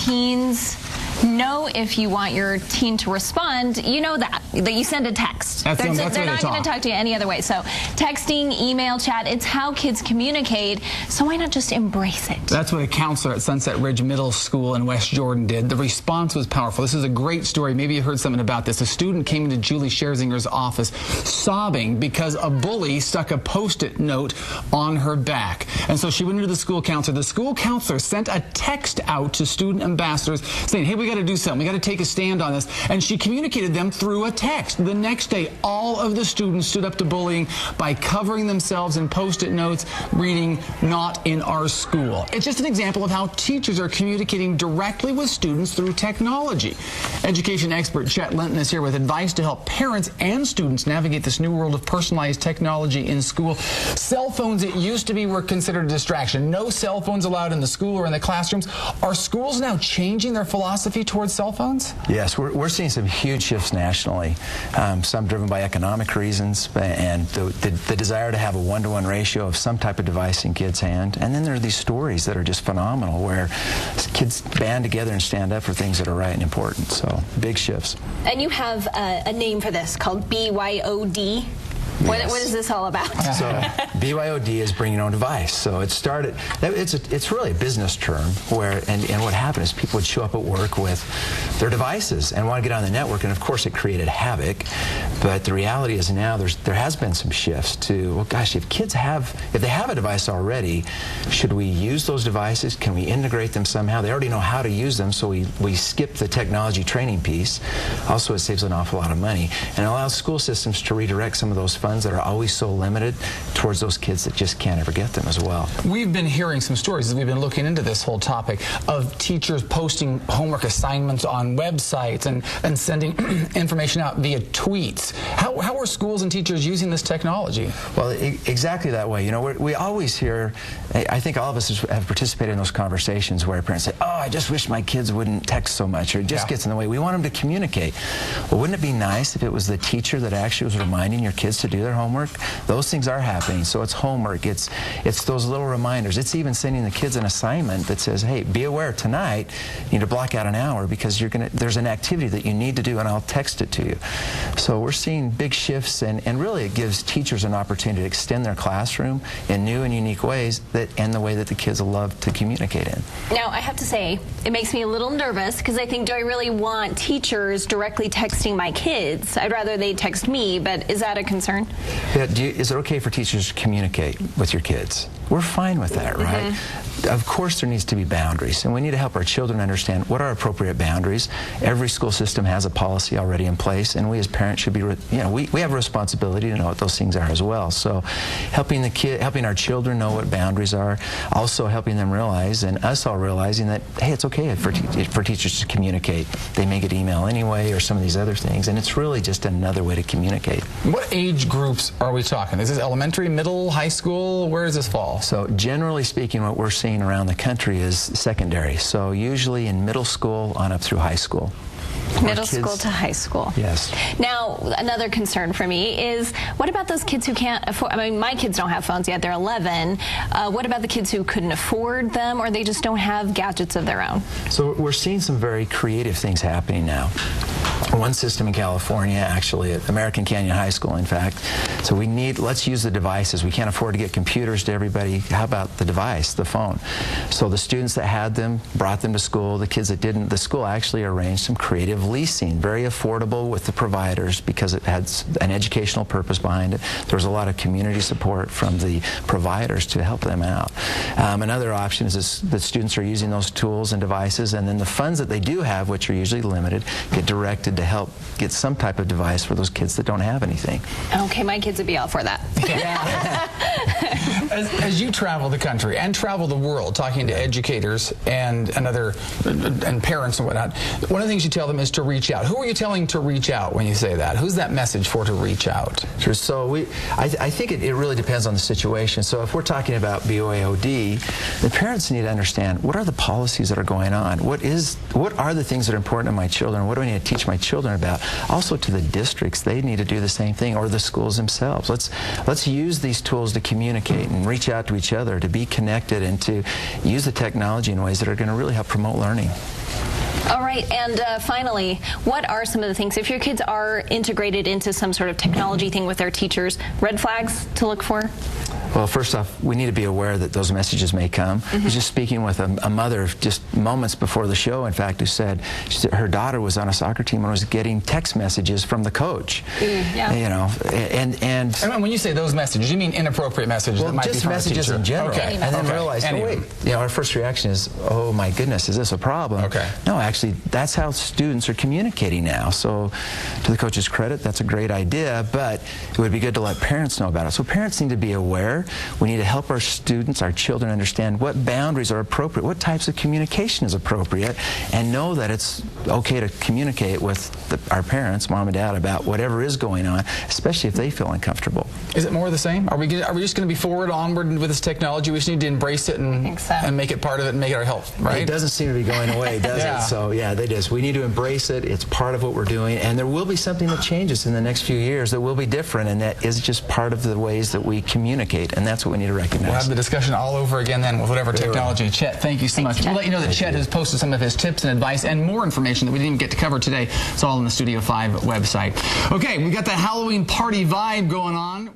teens know if you want your teen to respond, you know that you send a text. They're not going to talk to you any other way. So texting, email, chat, it's how kids communicate. So why not just embrace it? That's what a counselor at Sunset Ridge Middle School in West Jordan did. The response was powerful. This is a great story. Maybe you heard something about this. A student came into Julie Scherzinger's office sobbing because a bully stuck a Post-it note on her back. And so she went into the school counselor. The school counselor sent a text out to student ambassadors saying, hey, we got to do something. We got to take a stand on this. And she communicated them through a text. The next day, all of the students stood up to bullying by covering themselves in Post-it notes, reading, "Not in our school." It's just an example of how teachers are communicating directly with students through technology. Education expert Chet Linton is here with advice to help parents and students navigate this new world of personalized technology in school. Cell phones, it used to be, were considered a distraction. No cell phones allowed in the school or in the classrooms. Are schools now changing their philosophy towards cell phones? Yes, we're seeing some huge shifts nationally, some driven by economic reasons and the desire to have a one-to-one ratio of some type of device in kids' hand. And then there are these stories that are just phenomenal where kids band together and stand up for things that are right and important. So big shifts. And you have a name for this called BYOD. Yes. What is this all about? So BYOD is bring your own device. So it started, it's really a business term where, and what happened is people would show up at work with their devices and want to get on the network, and of course it created havoc. But the reality is now there has been some shifts to, well gosh, if they have a device already, should we use those devices? Can we integrate them somehow? They already know how to use them, so we skip the technology training piece. Also, it saves an awful lot of money and allows school systems to redirect some of those funds that are always so limited towards those kids that just can't ever get them as well. We've been hearing some stories as we've been looking into this whole topic of teachers posting homework assignments on websites and sending information out via tweets. How are schools and teachers using this technology? Well, exactly that way. You know, we always hear, I think all of us have participated in those conversations where parents say, oh, I just wish my kids wouldn't text so much, or it just gets in the way. We want them to communicate. Well, wouldn't it be nice if it was the teacher that actually was reminding your kids to do their homework? Those things are happening. So it's homework, it's those little reminders. It's even sending the kids an assignment that says, hey, be aware tonight you need to block out an hour because there's an activity that you need to do and I'll text it to you. So we're seeing big shifts, and really it gives teachers an opportunity to extend their classroom in new and unique ways and the way that the kids love to communicate in. Now, I have to say, it makes me a little nervous because I think, do I really want teachers directly texting my kids? I'd rather they text me, but is that a concern? Yeah, is it okay for teachers to communicate with your kids? We're fine with that, right? Of course there needs to be boundaries, and we need to help our children understand what are appropriate boundaries. Every school system has a policy already in place, and we as parents should be, we have a responsibility to know what those things are as well. So helping our children know what boundaries are, also helping them realize, and us all realizing that, hey, it's okay for teachers to communicate. They may get email anyway or some of these other things, and it's really just another way to communicate. What age groups are we talking? Is this elementary, middle, high school? Where does this fall? So generally speaking, what we're seeing around the country is secondary. So usually in middle school on up through high school. Middle school to high school. Yes. Now, another concern for me is, what about those kids who can't afford, I mean, my kids don't have phones yet, they're 11. What about the kids who couldn't afford them, or they just don't have gadgets of their own? So we're seeing some very creative things happening now. One system in California, actually at American Canyon High School, in fact. So let's use the devices. We can't afford to get computers to everybody. How about the device, the phone? So the students that had them brought them to school. The kids that didn't, the school actually arranged some creative leasing, very affordable with the providers because it had an educational purpose behind it. There was a lot of community support from the providers to help them out. Another option is that students are using those tools and devices, and then the funds that they do have, which are usually limited, get directed to help get some type of device for those kids that don't have anything. Okay, my kids would be all for that. Yeah. As you travel the country and travel the world talking to educators and parents and whatnot, one of the things you tell them is to reach out. Who are you telling to reach out when you say that? Who's that message for, to reach out? Sure. So I think it really depends on the situation. So if we're talking about BYOD, the parents need to understand, what are the policies that are going on? What are the things that are important to my children? What do I need to teach my children about? Also to the districts, they need to do the same thing, or the schools themselves. Let's use these tools to communicate and reach out to each other, to be connected, and to use the technology in ways that are going to really help promote learning. All right, and finally, what are some of the things, if your kids are integrated into some sort of technology thing with their teachers, red flags to look for? Well, first off, we need to be aware that those messages may come. I was just speaking with a mother just moments before the show, in fact, who said her daughter was on a soccer team and was getting text messages from the coach. Yeah. You know, and when you say those messages, you mean inappropriate messages that might be from messages a teacher. in general. Okay. And then realize, oh, wait, you know, our first reaction is, oh my goodness, is this a problem? Okay. No, actually, that's how students are communicating now. So, to the coach's credit, that's a great idea, but it would be good to let parents know about it. So parents need to be aware. We need to help our students, our children, understand what boundaries are appropriate, what types of communication is appropriate, and know that it's okay to communicate with our parents, mom and dad, about whatever is going on, especially if they feel uncomfortable. Is it more of the same? Are we just going to be forward, onward with this technology? We just need to embrace it and make it part of it and make it our health, right? It doesn't seem to be going away, does it? So, yeah, it is. We need to embrace it. It's part of what we're doing, and there will be something that changes in the next few years that will be different, and that is just part of the ways that we communicate, and that's what we need to recognize. We'll have the discussion all over again then with whatever technology. Chet, thank you so much. Chet. We'll let you know that Chet has posted some of his tips and advice and more information that we didn't even get to cover today. It's all on the Studio 5 website. Okay, we've got the Halloween party vibe going on.